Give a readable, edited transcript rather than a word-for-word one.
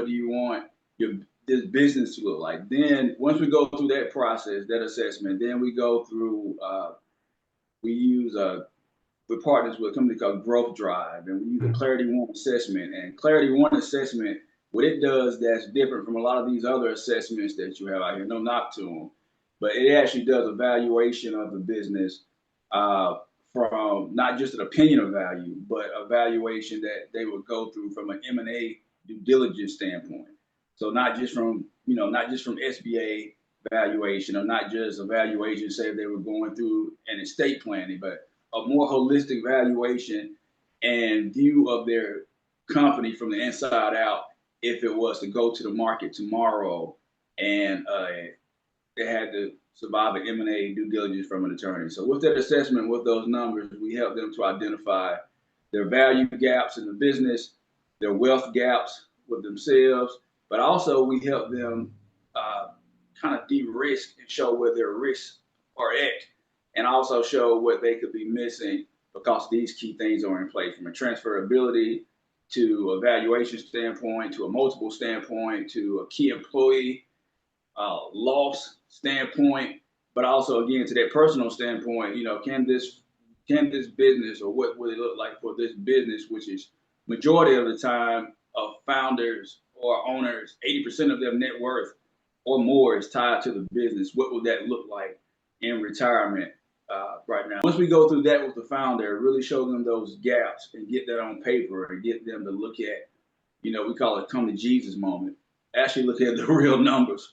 what do you want this business to look like. Then once we go through that process, that assessment, then we go through. We use we're partners with a company called Growth Drive, and we use a Clarity One assessment. And Clarity One assessment, what it does that's different from a lot of these other assessments that you have out here, no knock to them, but it actually does a valuation of the business from not just an opinion of value, but a valuation that they would go through from an M&A due diligence standpoint. So not just from SBA valuation, or not just a valuation, say if they were going through an estate planning, but a more holistic valuation and view of their company from the inside out if it was to go to the market tomorrow and they had to survive an M&A due diligence from an attorney. So with that assessment, with those numbers, we help them to identify their value gaps in the business, their wealth gaps with themselves, but also we help them kind of de-risk and show where their risks are at, and also show what they could be missing because these key things are in place, from a transferability to a valuation standpoint, to a multiple standpoint, to a key employee loss standpoint, but also again to that personal standpoint. Can this business, or what would it look like for this business, which is majority of the time of founders or owners, 80% of their net worth or more is tied to the business. What would that look like in retirement right now? Once we go through that with the founder, really show them those gaps and get that on paper and get them to look at, we call it come to Jesus moment. Actually look at the real numbers.